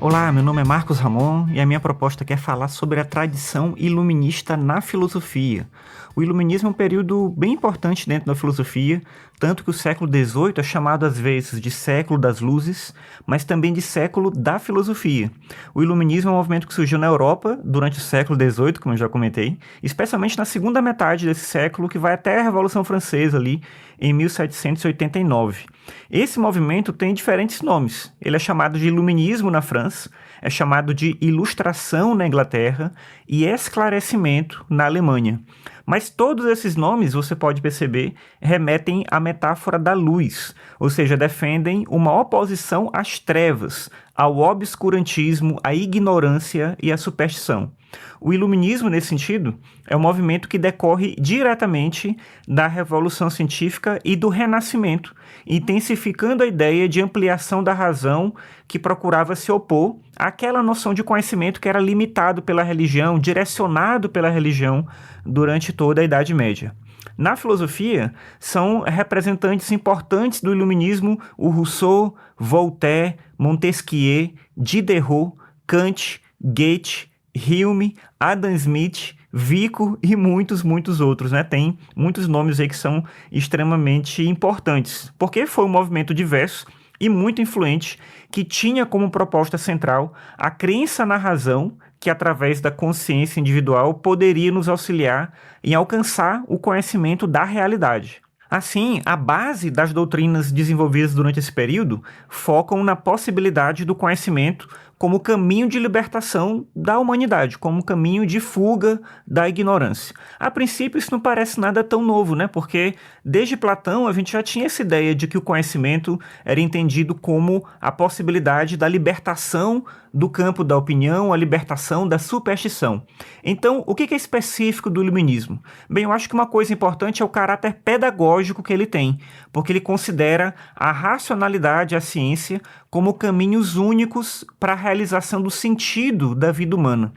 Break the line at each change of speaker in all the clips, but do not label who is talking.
Olá, meu nome é Marcos Ramon e a minha proposta aqui é falar sobre a tradição iluminista na filosofia. O iluminismo é um período bem importante dentro da filosofia, tanto que o século XVIII é chamado às vezes de século das luzes, mas também de século da filosofia. O iluminismo é um movimento que surgiu na Europa durante o século XVIII, como eu já comentei, especialmente na segunda metade desse século, que vai até a Revolução Francesa ali em 1789. Esse movimento tem diferentes nomes. Ele é chamado de iluminismo na França, é chamado de ilustração na Inglaterra e esclarecimento na Alemanha. Mas todos esses nomes, você pode perceber, remetem à metáfora da luz, ou seja, defendem uma oposição às trevas, ao obscurantismo, à ignorância e à superstição. O iluminismo, nesse sentido, é um movimento que decorre diretamente da Revolução Científica e do Renascimento, intensificando a ideia de ampliação da razão que procurava se opor àquela noção de conhecimento que era limitado pela religião, direcionado pela religião durante toda a Idade Média. Na filosofia, são representantes importantes do iluminismo o Rousseau, Voltaire, Montesquieu, Diderot, Kant, Goethe, Hume, Adam Smith, Vico e muitos outros, né? Tem muitos nomes aí que são extremamente importantes, porque foi um movimento diverso e muito influente que tinha como proposta central a crença na razão que, através da consciência individual, poderia nos auxiliar em alcançar o conhecimento da realidade. Assim, a base das doutrinas desenvolvidas durante esse período focam na possibilidade do conhecimento como caminho de libertação da humanidade, como caminho de fuga da ignorância. A princípio, isso não parece nada tão novo, né? Porque desde Platão a gente já tinha essa ideia de que o conhecimento era entendido como a possibilidade da libertação do campo da opinião, a libertação da superstição. Então, o que é específico do iluminismo? Bem, eu acho que uma coisa importante é o caráter pedagógico que ele tem, porque ele considera a racionalidade e a ciência como caminhos únicos para a realização do sentido da vida humana.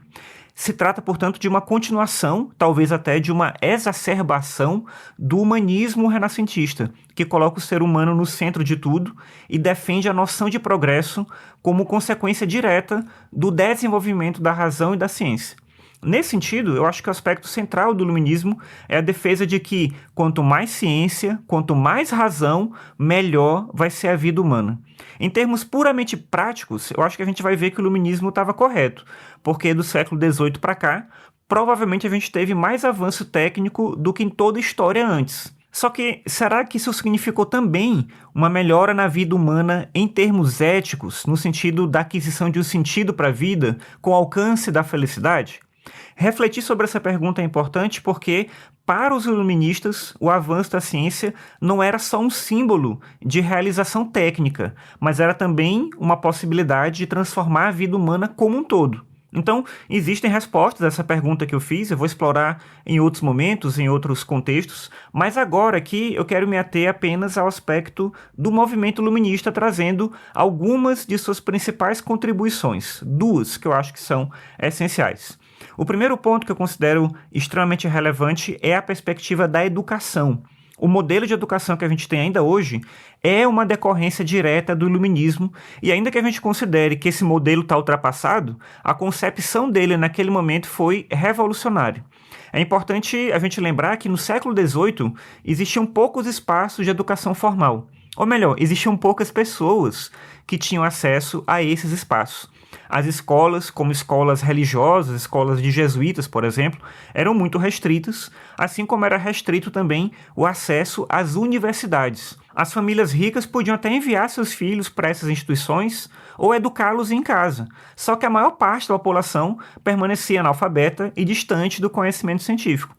Se trata, portanto, de uma continuação, talvez até de uma exacerbação do humanismo renascentista, que coloca o ser humano no centro de tudo e defende a noção de progresso como consequência direta do desenvolvimento da razão e da ciência. Nesse sentido, eu acho que o aspecto central do iluminismo é a defesa de que quanto mais ciência, quanto mais razão, melhor vai ser a vida humana. Em termos puramente práticos, eu acho que a gente vai ver que o iluminismo estava correto, porque do século XVIII para cá, provavelmente a gente teve mais avanço técnico do que em toda a história antes. Só que, será que isso significou também uma melhora na vida humana em termos éticos, no sentido da aquisição de um sentido para a vida, com o alcance da felicidade? Refletir sobre essa pergunta é importante porque, para os iluministas, o avanço da ciência não era só um símbolo de realização técnica, mas era também uma possibilidade de transformar a vida humana como um todo. Então, existem respostas a essa pergunta que eu fiz, eu vou explorar em outros momentos, em outros contextos, mas agora aqui eu quero me ater apenas ao aspecto do movimento iluminista, trazendo algumas de suas principais contribuições, duas que eu acho que são essenciais. O primeiro ponto que eu considero extremamente relevante é a perspectiva da educação. O modelo de educação que a gente tem ainda hoje é uma decorrência direta do iluminismo, e ainda que a gente considere que esse modelo está ultrapassado, a concepção dele naquele momento foi revolucionária. É importante a gente lembrar que no século XVIII existiam poucos espaços de educação formal. Ou melhor, existiam poucas pessoas que tinham acesso a esses espaços. As escolas, como escolas religiosas, escolas de jesuítas, por exemplo, eram muito restritas, assim como era restrito também o acesso às universidades. As famílias ricas podiam até enviar seus filhos para essas instituições ou educá-los em casa, só que a maior parte da população permanecia analfabeta e distante do conhecimento científico.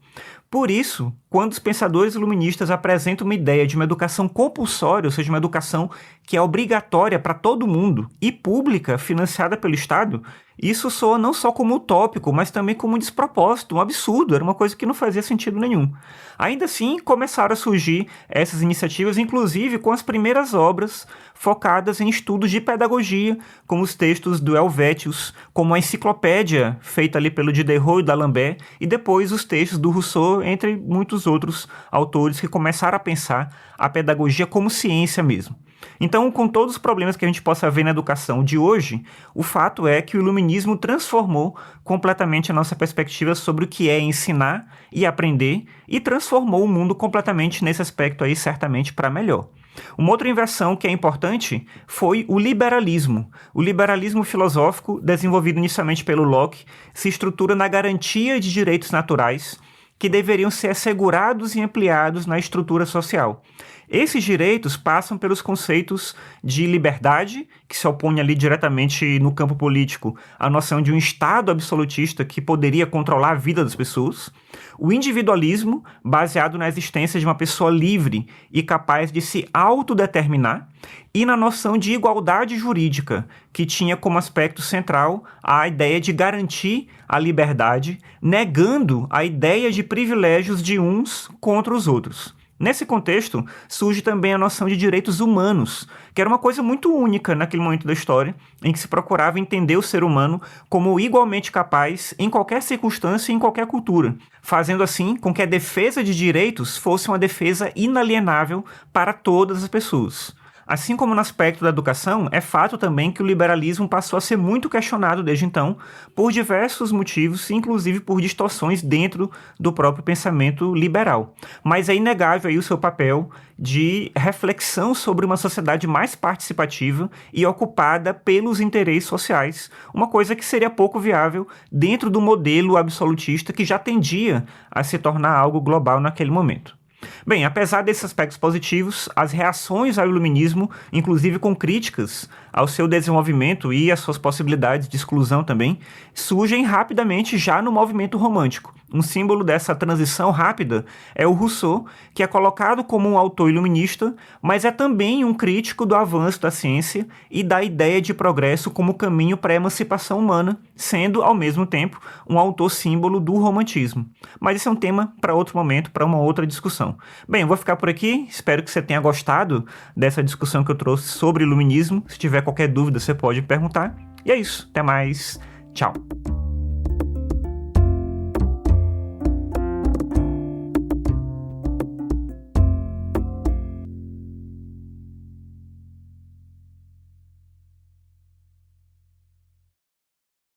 Por isso, quando os pensadores iluministas apresentam uma ideia de uma educação compulsória, ou seja, uma educação que é obrigatória para todo mundo e pública, financiada pelo Estado, isso soa não só como utópico, mas também como um despropósito, um absurdo, era uma coisa que não fazia sentido nenhum. Ainda assim, começaram a surgir essas iniciativas, inclusive com as primeiras obras focadas em estudos de pedagogia, como os textos do Helvétius, como a enciclopédia feita ali pelo Diderot e d'Alembert, e depois os textos do Rousseau Rousseau, entre muitos outros autores que começaram a pensar a pedagogia como ciência mesmo. Então, com todos os problemas que a gente possa ver na educação de hoje, o fato é que o iluminismo transformou completamente a nossa perspectiva sobre o que é ensinar e aprender e transformou o mundo completamente nesse aspecto aí, certamente para melhor. Uma outra inversão que é importante foi o liberalismo. O liberalismo filosófico, desenvolvido inicialmente pelo Locke, se estrutura na garantia de direitos naturais que deveriam ser assegurados e ampliados na estrutura social. Esses direitos passam pelos conceitos de liberdade, que se opõe ali diretamente no campo político à noção de um Estado absolutista que poderia controlar a vida das pessoas, o individualismo, baseado na existência de uma pessoa livre e capaz de se autodeterminar, e na noção de igualdade jurídica, que tinha como aspecto central a ideia de garantir a liberdade, negando a ideia de privilégios de uns contra os outros. Nesse contexto, surge também a noção de direitos humanos, que era uma coisa muito única naquele momento da história, em que se procurava entender o ser humano como igualmente capaz em qualquer circunstância e em qualquer cultura, fazendo assim com que a defesa de direitos fosse uma defesa inalienável para todas as pessoas. Assim como no aspecto da educação, é fato também que o liberalismo passou a ser muito questionado desde então, por diversos motivos, inclusive por distorções dentro do próprio pensamento liberal. Mas é inegável aí o seu papel de reflexão sobre uma sociedade mais participativa e ocupada pelos interesses sociais, uma coisa que seria pouco viável dentro do modelo absolutista que já tendia a se tornar algo global naquele momento. Bem, apesar desses aspectos positivos, as reações ao iluminismo, inclusive com críticas ao seu desenvolvimento e às suas possibilidades de exclusão também, surgem rapidamente já no movimento romântico. Um símbolo dessa transição rápida é o Rousseau, que é colocado como um autor iluminista, mas é também um crítico do avanço da ciência e da ideia de progresso como caminho para a emancipação humana, sendo, ao mesmo tempo, um autor símbolo do romantismo. Mas esse é um tema para outro momento, para uma outra discussão. Bem, eu vou ficar por aqui, espero que você tenha gostado dessa discussão que eu trouxe sobre iluminismo. Se tiver qualquer dúvida, você pode me perguntar. E é isso, até mais, tchau!